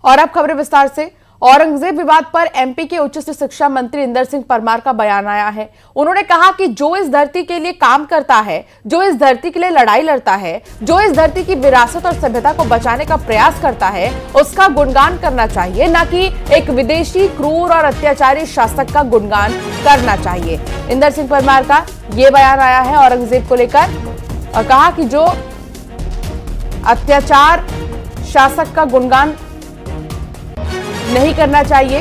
और अब खबरें विस्तार से। औरंगजेब विवाद पर एमपी के उच्च शिक्षा मंत्री इंदर सिंह परमार का बयान आया है। उन्होंने कहा कि जो इस धरती के लिए काम करता है, जो इस धरती के लिए लड़ाई लड़ता है, जो इस धरती की विरासत और सभ्यता को बचाने का प्रयास करता है, उसका गुणगान करना चाहिए, न कि एक विदेशी क्रूर और अत्याचारी शासक का गुणगान करना चाहिए। इंदर सिंह परमार का यह बयान आया है औरंगजेब को लेकर और कहा कि जो अत्याचार शासक का गुणगान नहीं करना चाहिए,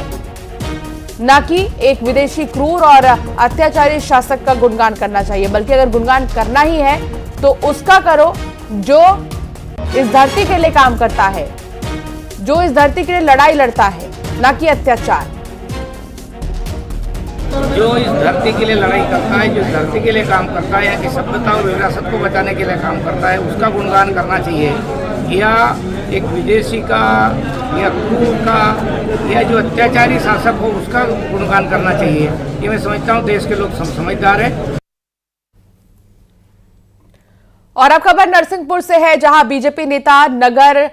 न कि एक विदेशी क्रूर और अत्याचारी शासक का गुणगान करना चाहिए, बल्कि अगर गुणगान करना ही है तो उसका करो जो इस धरती के लिए काम करता है, जो इस धरती के लिए लड़ाई लड़ता है, न कि अत्याचार। जो इस धरती के लिए लड़ाई करता है, जो इस धरती के लिए काम करता है या कि सभ्यता और विरासत को बचाने के लिए काम करता है, उसका गुणगान करना चाहिए। या एक विदेशी का या क्रूर का या जो अत्याचारी शासक हो उसका गुणगान करना चाहिए। ये मैं समझता हूँ देश के लोग समझदार हैं। और अब खबर नरसिंहपुर से है, जहां बीजेपी नेता नगर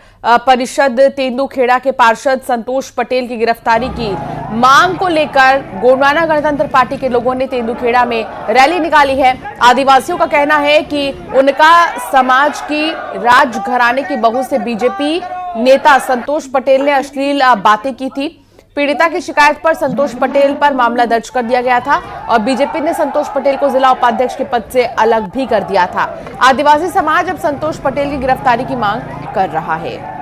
परिषद तेंदुखेड़ा के पार्षद संतोष पटेल की गिरफ्तारी की मांग को लेकर गोंडवाना गणतंत्र पार्टी के लोगों ने तेंदुखेड़ा में रैली निकाली है। आदिवासियों का कहना है कि उनका समाज की राजघराने की बहू से बीजेपी नेता संतोष पटेल ने अश्लील बातें की थी। पीड़िता की शिकायत पर संतोष पटेल पर मामला दर्ज कर दिया गया था और बीजेपी ने संतोष पटेल को जिला उपाध्यक्ष के पद से अलग भी कर दिया था। आदिवासी समाज अब संतोष पटेल की गिरफ्तारी की मांग कर रहा है।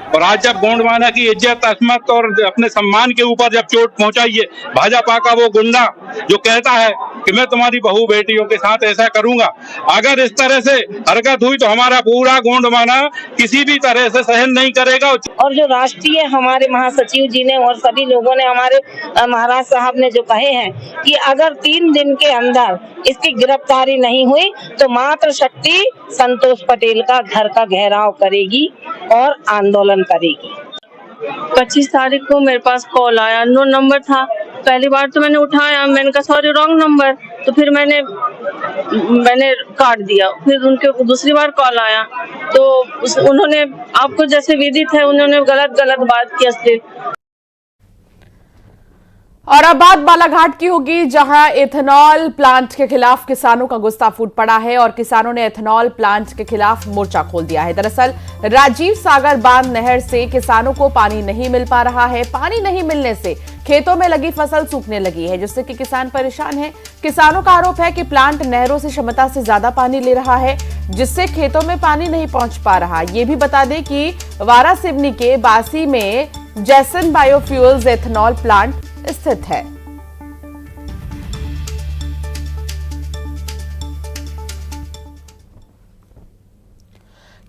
और आज जब गोंडवाना की इज्जत, अजमत और अपने सम्मान के ऊपर जब चोट पहुंचाई है भाजपा का वो गुंडा जो कहता है कि मैं तुम्हारी बहू बेटियों के साथ ऐसा करूंगा, अगर इस तरह से हरकत हुई तो हमारा पूरा गोंडवाना किसी भी तरह से सहन नहीं करेगा। और जो राष्ट्रीय हमारे महासचिव जी ने और सभी लोगों ने, हमारे महाराज साहब ने जो कहे हैं कि अगर 3 दिन के अंदर इसकी गिरफ्तारी नहीं हुई तो मातृ शक्ति संतोष पटेल का घर का घेराव करेगी और आंदोलन करेगी। 25 तारीख को मेरे पास कॉल आया, नो नंबर था। पहली बार तो मैंने उठाया, मैंने कहा सॉरी रॉन्ग नंबर, तो फिर मैंने काट दिया। फिर उनके दूसरी बार कॉल आया तो उन्होंने आपको जैसे विदित है उन्होंने गलत बात किया सिर्फ। और अब बात बालाघाट की होगी, जहां एथेनॉल प्लांट के खिलाफ किसानों का गुस्सा फूट पड़ा है और किसानों ने एथेनॉल प्लांट के खिलाफ मोर्चा खोल दिया है। दरअसल राजीव सागर बांध नहर से किसानों को पानी नहीं मिल पा रहा है। पानी नहीं मिलने से खेतों में लगी फसल सूखने लगी है, जिससे कि किसान परेशान हैं। किसानों का आरोप है कि प्लांट नहरों से क्षमता से ज्यादा पानी ले रहा है, जिससे खेतों में पानी नहीं पहुंच पा रहा। ये भी बता दें कि वारासिवनी के बासी में जैसन बायोफ्यूल्स एथेनॉल प्लांट स्थित है।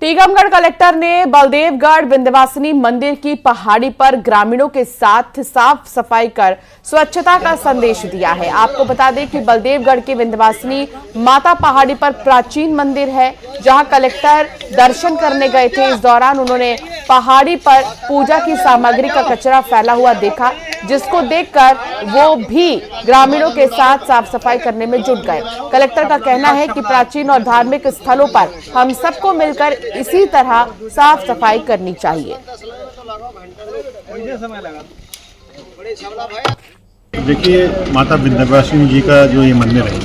टीकमगढ़ कलेक्टर ने बलदेवगढ़ विंध्यवासिनी मंदिर की पहाड़ी पर ग्रामीणों के साथ साफ सफाई कर स्वच्छता का संदेश दिया है। आपको बता दें कि बलदेवगढ़ के विंध्यवासिनी माता पहाड़ी पर प्राचीन मंदिर है, जहां कलेक्टर दर्शन करने गए थे। इस दौरान उन्होंने पहाड़ी पर पूजा की सामग्री का कचरा फैला हुआ देखा, जिसको देखकर वो भी ग्रामीणों के साथ साफ सफाई करने में जुट गए। कलेक्टर का कहना है कि प्राचीन और धार्मिक स्थलों पर हम सबको मिलकर इसी तरह साफ सफाई करनी चाहिए। देखिए, माता विंध्यवासिनी जी का जो ये मंदिर है,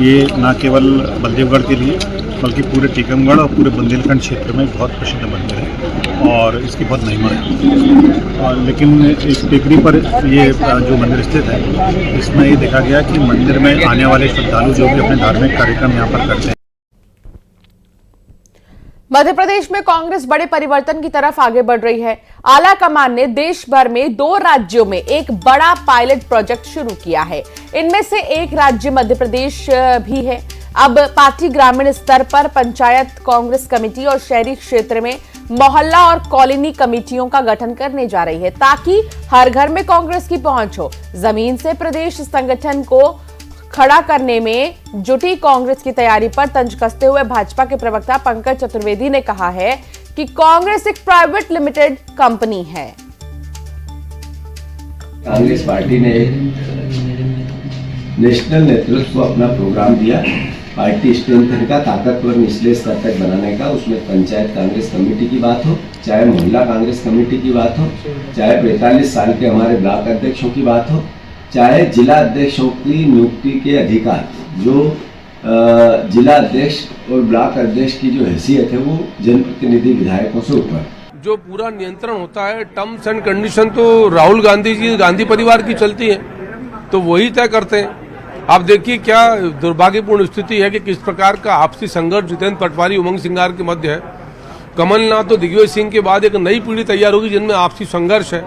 ये न केवल बलदेवगढ़ के लिए बल्कि पूरे टीकमगढ़ और पूरे बुंदेलखंड क्षेत्र में बहुत प्रसिद्ध मंदिर है और इसकी बहुत महिमा है। लेकिन एक टेकरी पर ये जो मंदिर स्थित है, इसमें ये देखा गया कि मंदिर में आने वाले श्रद्धालु जो भी अपने धार्मिक कार्यक्रम यहाँ पर करते हैं। मध्य प्रदेश में कांग्रेस बड़े परिवर्तन की तरफ आगे बढ़ रही है। आला कमान ने देश भर में 2 राज्यों में एक बड़ा पायलट प्रोजेक्ट शुरू किया है। इनमें से एक राज्य मध्य प्रदेश भी है। अब पार्टी ग्रामीण स्तर पर पंचायत कांग्रेस कमेटी और शहरी क्षेत्र में मोहल्ला और कॉलोनी कमेटियों का गठन करने जा रही है, ताकि हर घर में कांग्रेस की पहुंच हो। जमीन से प्रदेश संगठन को खड़ा करने में जुटी कांग्रेस की तैयारी पर तंज कसते हुए भाजपा के प्रवक्ता पंकज चतुर्वेदी ने कहा है कि कांग्रेस एक प्राइवेट लिमिटेड कंपनी है। कांग्रेस पार्टी ने नेशनल नेतृत्व को अपना प्रोग्राम दिया पार्टी स्ट्रेंथ का ताकतवर निचले स्तर तक बनाने का, उसमें पंचायत कांग्रेस कमेटी की बात हो, चाहे मोहल्ला कांग्रेस कमेटी की बात हो, चाहे 45 साल के हमारे ब्लॉक अध्यक्षों की बात हो, चाहे जिला अध्यक्षों की नियुक्ति के अधिकार, जो जिला अध्यक्ष और ब्लॉक अध्यक्ष की जो हैसियत है वो जनप्रतिनिधि विधायकों से ऊपर। जो पूरा नियंत्रण होता है, टर्म्स एंड कंडीशन तो राहुल गांधी जी, गांधी परिवार की चलती है, तो वही तय करते हैं। आप देखिए क्या दुर्भाग्यपूर्ण स्थिति है कि किस प्रकार का आपसी संघर्ष जितेंद्र पटवारी, उमंग सिंगार के मध्य है। कमलनाथ तो दिग्विजय सिंह के बाद एक नई पीढ़ी तैयार होगी जिनमें आपसी संघर्ष है।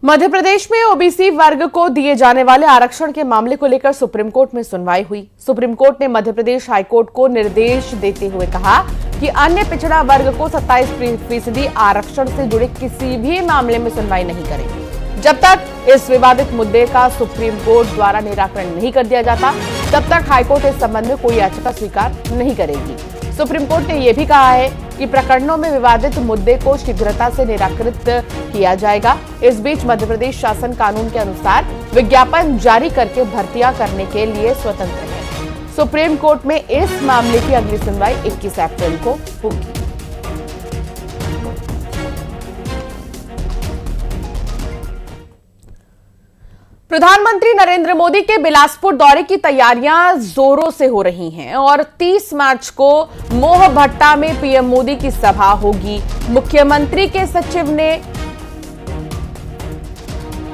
मध्य प्रदेश में ओबीसी वर्ग को दिए जाने वाले आरक्षण के मामले को लेकर सुप्रीम कोर्ट में सुनवाई हुई। सुप्रीम कोर्ट ने मध्य प्रदेश हाईकोर्ट को निर्देश देते हुए कहा कि अन्य पिछड़ा वर्ग को 27% आरक्षण से जुड़े किसी भी मामले में सुनवाई नहीं करेगी जब तक इस विवादित मुद्दे का सुप्रीम कोर्ट द्वारा निराकरण नहीं कर दिया जाता, तब तक हाईकोर्ट इस संबंध में कोई याचिका स्वीकार नहीं करेगी। सुप्रीम कोर्ट ने यह भी कहा है कि प्रकरणों में विवादित मुद्दे को शीघ्रता से निराकृत किया जाएगा। इस बीच मध्य प्रदेश शासन कानून के अनुसार विज्ञापन जारी करके भर्तियां करने के लिए स्वतंत्र है। सुप्रीम कोर्ट में इस मामले की अगली सुनवाई 21 अप्रैल को होगी। प्रधानमंत्री नरेंद्र मोदी के बिलासपुर दौरे की तैयारियां जोरों से हो रही हैं और 30 मार्च को मोहभट्टा में पीएम मोदी की सभा होगी। मुख्यमंत्री के सचिव ने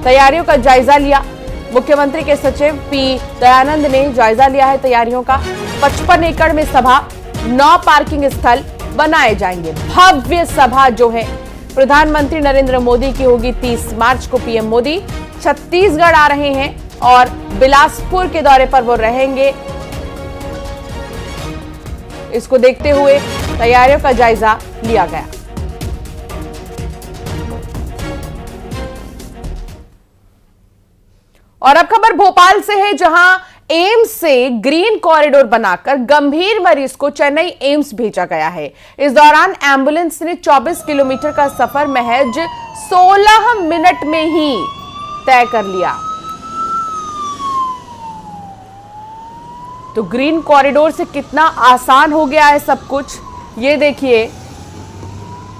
तैयारियों का जायजा लिया। मुख्यमंत्री के सचिव पी दयानंद ने जायजा लिया है तैयारियों का। 55 एकड़ में सभा, 9 पार्किंग स्थल बनाए जाएंगे। भव्य सभा जो है प्रधानमंत्री नरेंद्र मोदी की होगी। 30 मार्च को पीएम मोदी छत्तीसगढ़ आ रहे हैं और बिलासपुर के दौरे पर वो रहेंगे। इसको देखते हुए तैयारियों का जायजा लिया गया। और अब खबर भोपाल से है, जहां एम्स से ग्रीन कॉरिडोर बनाकर गंभीर मरीज को चेन्नई एम्स भेजा गया है। इस दौरान एम्बुलेंस ने 24 किलोमीटर का सफर महज 16 मिनट में ही तय कर लिया। तो ग्रीन कॉरिडोर से कितना आसान हो गया है सब कुछ, ये देखिए।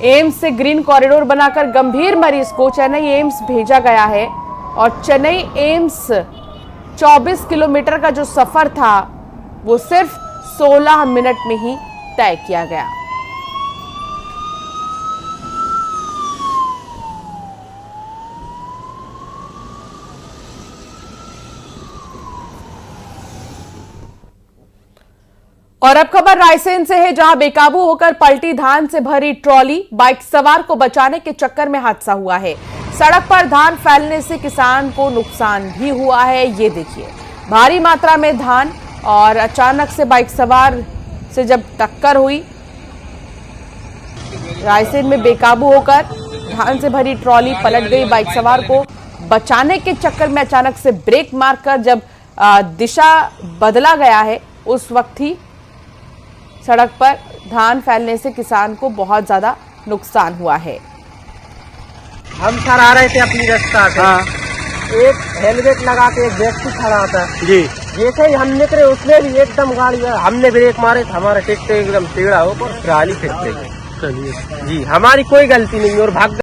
एम्स से ग्रीन कॉरिडोर बनाकर गंभीर मरीज को चेन्नई एम्स भेजा गया है और चेन्नई एम्स 24 किलोमीटर का जो सफर था वो सिर्फ 16 मिनट में ही तय किया गया। और अब खबर रायसेन से है, जहां बेकाबू होकर पलटी धान से भरी ट्रॉली, बाइक सवार को बचाने के चक्कर में हादसा हुआ है। सड़क पर धान फैलने से किसान को नुकसान भी हुआ है। ये देखिए, भारी मात्रा में धान और अचानक से बाइक सवार से जब टक्कर हुई। रायसेन में बेकाबू होकर धान से भरी ट्रॉली पलट गई। बाइक सवार को बचाने के चक्कर में अचानक से ब्रेक मारकर जब दिशा बदला गया है, उस वक्त ही सड़क पर धान फैलने से किसान को बहुत ज्यादा नुकसान हुआ है। हम सर आ रहे थे अपनी रास्ता से। हाँ। एक हेलमेट लगा के एक व्यक्ति खड़ा था जी। जैसे ही हम निकले उसने भी एकदम गाड़ी, हमने ब्रेक मारे, हमारा ट्रैक्टर एकदम टेढ़ा होकर ट्राली फेंकते गए जी। हमारी कोई गलती नहीं और भाग।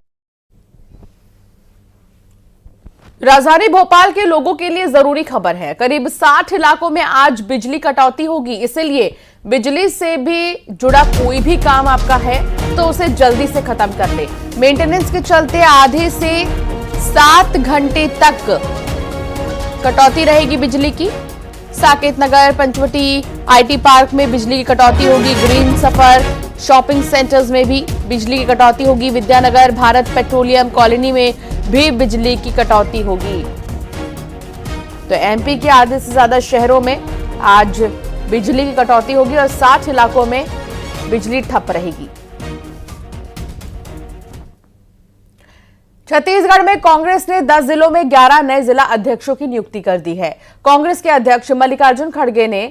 राजधानी भोपाल के लोगों के लिए जरूरी खबर है। करीब 60 इलाकों में आज बिजली कटौती होगी, इसलिए बिजली से भी जुड़ा कोई भी काम आपका है तो उसे जल्दी से खत्म कर ले। मेंटेनेंस के चलते आधे से 7 घंटे तक कटौती रहेगी बिजली की। साकेत नगर, पंचवटी, आईटी पार्क में बिजली की कटौती होगी। ग्रीन सफर शॉपिंग सेंटर्स में भी बिजली की कटौती होगी। विद्यानगर, भारत पेट्रोलियम कॉलोनी में भी बिजली की कटौती होगी। तो एमपी के आधे से ज्यादा शहरों में आज बिजली की कटौती होगी और 60 इलाकों में बिजली ठप रहेगी। छत्तीसगढ़ में कांग्रेस ने 10 जिलों में 11 नए जिला अध्यक्षों की नियुक्ति कर दी है। कांग्रेस के अध्यक्ष मल्लिकार्जुन खड़गे ने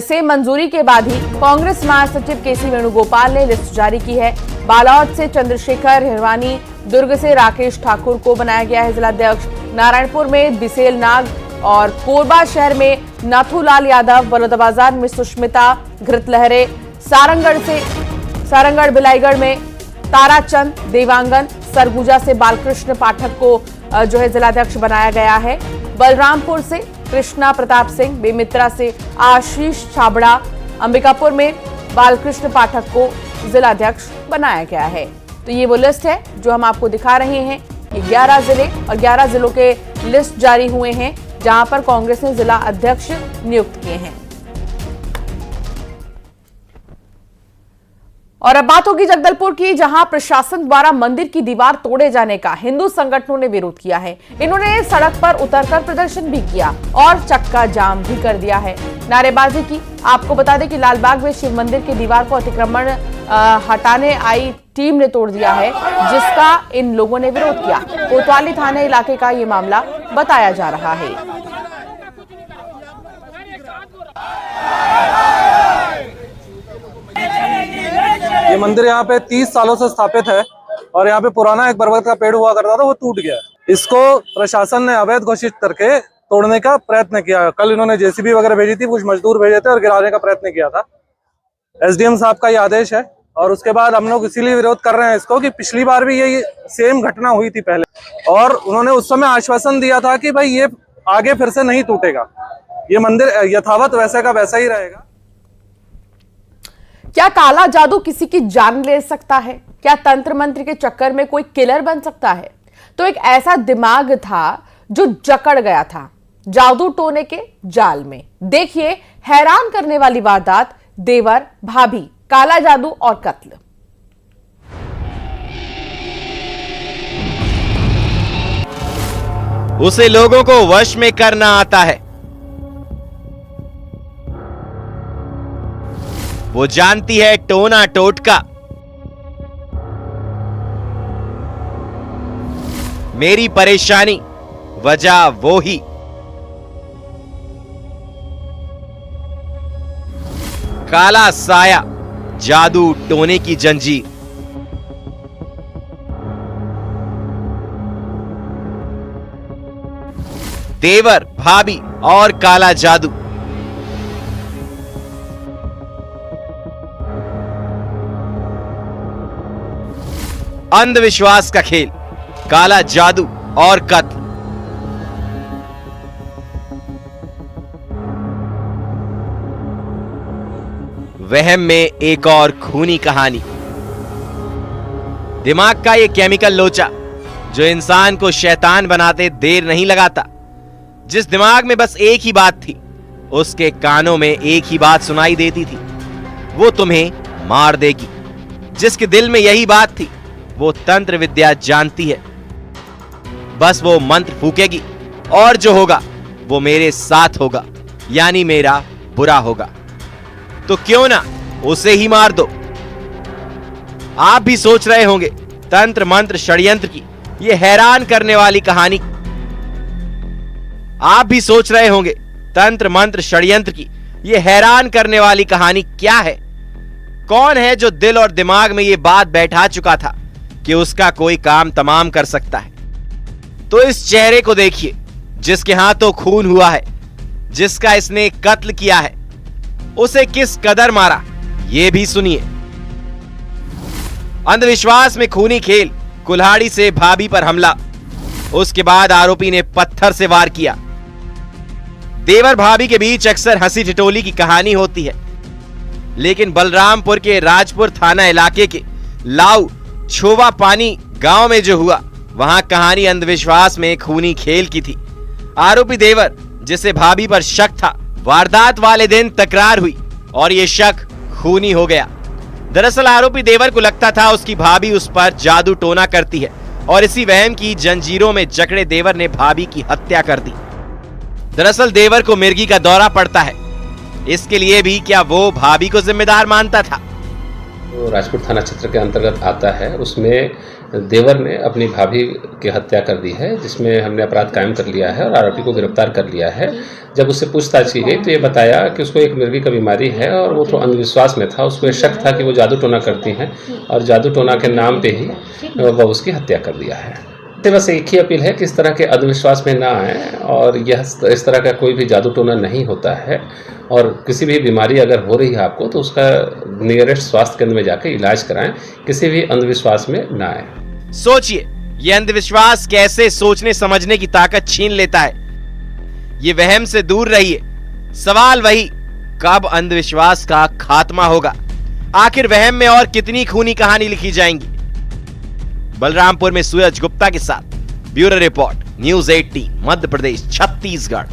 से मंजूरी के बाद ही कांग्रेस महासचिव केसी वेणुगोपाल ने लिस्ट जारी की है। बालोद से चंद्रशेखर हिरवानी, दुर्ग से राकेश ठाकुर को बनाया गया है जिलाध्यक्ष। नारायणपुर में बिसेल नाग, और कोरबा शहर में नाथूलाल यादव, बलौदाबाजार में सुष्मिता घृतलहरे, सारंगढ़ बिलाईगढ़ में ताराचंद देवांगन, सरगुजा से बालकृष्ण पाठक को जो है जिलाध्यक्ष बनाया गया है। बलरामपुर से कृष्णा प्रताप सिंह, बेमित्रा से आशीष छाबड़ा, अंबिकापुर में बालकृष्ण पाठक को जिलाध्यक्ष बनाया गया है। तो ये वो लिस्ट है जो हम आपको दिखा रहे हैं। ये 11 जिले और 11 जिलों के लिस्ट जारी हुए हैं जहां पर कांग्रेस ने जिला अध्यक्ष नियुक्त किए हैं। और अब बात होगी जगदलपुर की, जहां प्रशासन द्वारा मंदिर की दीवार तोड़े जाने का हिंदू संगठनों ने विरोध किया है। इन्होंने सड़क पर उतरकर प्रदर्शन भी किया और चक्का जाम भी कर दिया है, नारेबाजी की। आपको बता दें कि लालबाग में शिव मंदिर की दीवार को अतिक्रमण हटाने आई टीम ने तोड़ दिया है, जिसका इन लोगों ने विरोध किया। कोतवाली थाने इलाके का ये मामला बताया जा रहा है। ये मंदिर यहाँ पे 30 सालों से स्थापित है और यहाँ पे पुराना एक बरगद का पेड़ हुआ करता था, वो टूट गया। इसको प्रशासन ने अवैध घोषित करके तोड़ने का प्रयत्न किया। कल इन्होंने जेसीबी वगैरह भेजी थी, कुछ मजदूर भेजे थे और गिराने का प्रयत्न किया था। एसडीएम साहब का ये आदेश है और उसके बाद हम लोग इसीलिए विरोध कर रहे हैं इसको कि पिछली बार भी ये सेम घटना हुई थी पहले, और उन्होंने उस समय आश्वासन दिया था कि भाई ये आगे फिर से नहीं टूटेगा, ये मंदिर यथावत वैसे का वैसा ही रहेगा। क्या काला जादू किसी की जान ले सकता है? क्या तंत्र मंत्र के चक्कर में कोई किलर बन सकता है? तो एक ऐसा दिमाग था जो जकड़ गया था जादू टोने के जाल में। देखिए हैरान करने वाली वारदात, देवर भाभी, काला जादू और कत्ल। उसे लोगों को वश में करना आता है। वो जानती है टोना टोटका। मेरी परेशानी वजह वो ही। काला साया, जादू टोने की जंजीर। देवर, भाभी और काला जादू। अंधविश्वास का खेल, काला जादू और कत्ल। वहम में एक और खूनी कहानी। दिमाग का ये केमिकल लोचा जो इंसान को शैतान बनाते देर नहीं लगाता। जिस दिमाग में बस एक ही बात थी, उसके कानों में एक ही बात सुनाई देती थी, वो तुम्हें मार देगी। जिसके दिल में यही बात थी, वो तंत्र विद्या जानती है। बस वो मंत्र फूकेगी और जो होगा वो मेरे साथ होगा, यानी मेरा बुरा होगा। तो क्यों ना उसे ही मार दो। आप भी सोच रहे होंगे तंत्र मंत्र षड्यंत्र की ये हैरान करने वाली कहानी। आप भी सोच रहे होंगे तंत्र मंत्र षड्यंत्र की ये हैरान करने वाली कहानी क्या है? कौन है जो दिल और दिमाग में ये बात बैठा चुका था कि उसका कोई काम तमाम कर सकता है? तो इस चेहरे को देखिए जिसके हाथों खून हुआ है, जिसका इसने कत्ल किया है। उसे किस कदर मारा ये भी सुनिए। अंधविश्वास में खूनी खेल, कुल्हाड़ी से भाभी पर हमला, उसके बाद आरोपी ने पत्थर से वार किया। देवर भाभी के बीच अक्सर हंसी ठिठोली की कहानी होती है, लेकिन बलरामपुर के राजपुर थाना इलाके के लाऊ छोवा पानी गांव में जो हुआ, वहां कहानी अंधविश्वास में खूनी खेल की थी। आरोपी देवर, जिसे भाभी पर शक था, वारदात वाले दिन तकरार हुई और ये शक खूनी हो गया। दरअसल आरोपी देवर को लगता था उसकी भाभी उस पर जादू टोना करती है और इसी वहम की जंजीरों में जकड़े देवर ने भाभी की हत्या कर दी। दरअसल देवर को मिर्गी का दौरा पड़ता है, इसके लिए भी क्या वो भाभी को जिम्मेदार मानता था? तो राजपुर थाना क्षेत्र के अंतर्गत आता है, उसमें देवर ने अपनी भाभी की हत्या कर दी है, जिसमें हमने अपराध कायम कर लिया है और आरोपी को गिरफ्तार कर लिया है। जब उससे पूछताछ की गई तो ये बताया कि उसको एक मिर्गी का बीमारी है और वो तो अंधविश्वास में था। उसको शक था कि वो जादू टोना करती हैं और जादू टोना के नाम पे ही वह उसकी हत्या कर दिया है। से बस एक ही अपील है कि इस तरह के अंधविश्वास में ना आए और यह इस तरह का कोई भी जादू टोना नहीं होता है और किसी भी बीमारी अगर हो रही है आपको तो उसका नियरेस्ट स्वास्थ्य केंद्र में जाकर इलाज कराएं, किसी भी अंधविश्वास में ना आए। सोचिए, ये अंधविश्वास कैसे सोचने समझने की ताकत छीन लेता है। ये वहम से दूर रहिए। सवाल वही, कब अंधविश्वास का खात्मा होगा? आखिर वहम में और कितनी खूनी कहानी लिखी जाएंगी? बलरामपुर में सूरज गुप्ता के साथ bureau report, news 18, Madhya Pradesh, Chhattisgarh.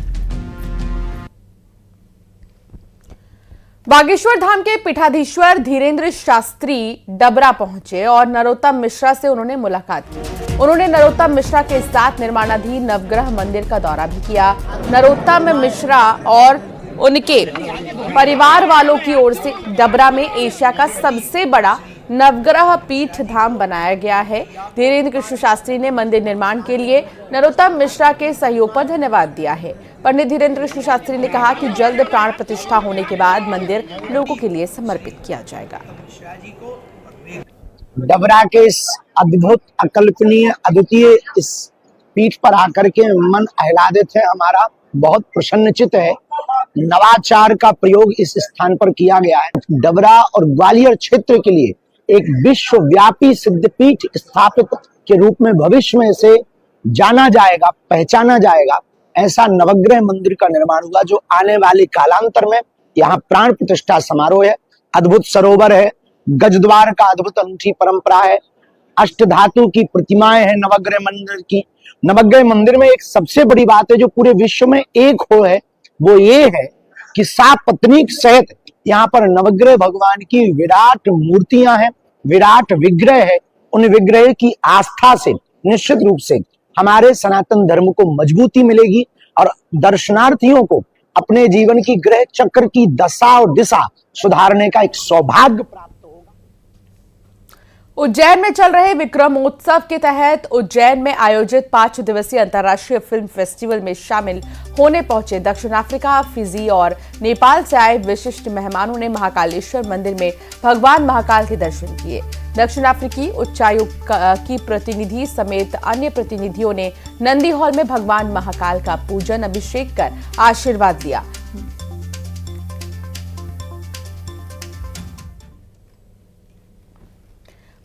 Bageshwar Dham के पीठाधीश्वर धीरेन्द्र शास्त्री डबरा पहुंचे और नरोत्तम मिश्रा से उन्होंने मुलाकात की। उन्होंने नरोत्तम मिश्रा के साथ निर्माणाधीन नवग्रह मंदिर का दौरा भी किया। नरोत्तम मिश्रा और उनके परिवार वालों की ओर से डबरा में एशिया का सबसे बड़ा नवग्रह पीठ धाम बनाया गया है। धीरेन्द्र कृष्ण शास्त्री ने मंदिर निर्माण के लिए नरोत्तम मिश्रा के सहयोग पर धन्यवाद दिया है। पंडित धीरेन्द्र कृष्ण शास्त्री ने कहा कि जल्द प्राण प्रतिष्ठा होने के बाद मंदिर लोगों के लिए समर्पित किया जाएगा। डबरा के इस अद्भुत, अकल्पनीय, अद्वितीय इस पीठ पर आकर के मन आह्लादित है, हमारा बहुत प्रसन्नचित है। नवाचार का प्रयोग इस स्थान पर किया गया है। डबरा और ग्वालियर क्षेत्र के लिए एक विश्वव्यापी सिद्धपीठ स्थापित के रूप में भविष्य में इसे जाना जाएगा, पहचाना जाएगा। ऐसा नवग्रह मंदिर का निर्माण हुआ जो आने वाले कालांतर में यहाँ प्राण प्रतिष्ठा समारोह है। अद्भुत सरोवर है, गजद्वार का अद्भुत अनूठी परंपरा है, अष्टधातु की प्रतिमाएं हैं नवग्रह मंदिर की। नवग्रह मंदिर में एक सबसे बड़ी बात है जो पूरे विश्व में एक हो है, वो ये है कि सापत्नीक सहित यहाँ पर नवग्रह भगवान की विराट मूर्तियां हैं, विराट विग्रह है। उन विग्रह की आस्था से निश्चित रूप से हमारे सनातन धर्म को मजबूती मिलेगी और दर्शनार्थियों को अपने जीवन की ग्रह चक्र की दशा और दिशा सुधारने का एक सौभाग्य प्राप्त होगा। उज्जैन में चल रहे विक्रमोत्सव के तहत उज्जैन में आयोजित 5 दिवसीय अंतर्राष्ट्रीय फिल्म फेस्टिवल में शामिल होने पहुंचे दक्षिण अफ्रीका, फिजी और नेपाल से आए विशिष्ट मेहमानों ने महाकालेश्वर मंदिर में भगवान महाकाल के दर्शन किए। दक्षिण अफ्रीकी उच्चायुक्त की प्रतिनिधि समेत अन्य प्रतिनिधियों ने नंदी हॉल में भगवान महाकाल का पूजन अभिषेक कर आशीर्वाद लिया।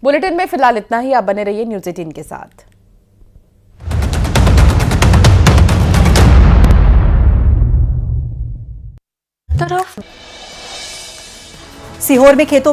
बुलेटिन में फिलहाल इतना ही। आप बने रहिए न्यूज 18 के साथ। सीहोर में खेतों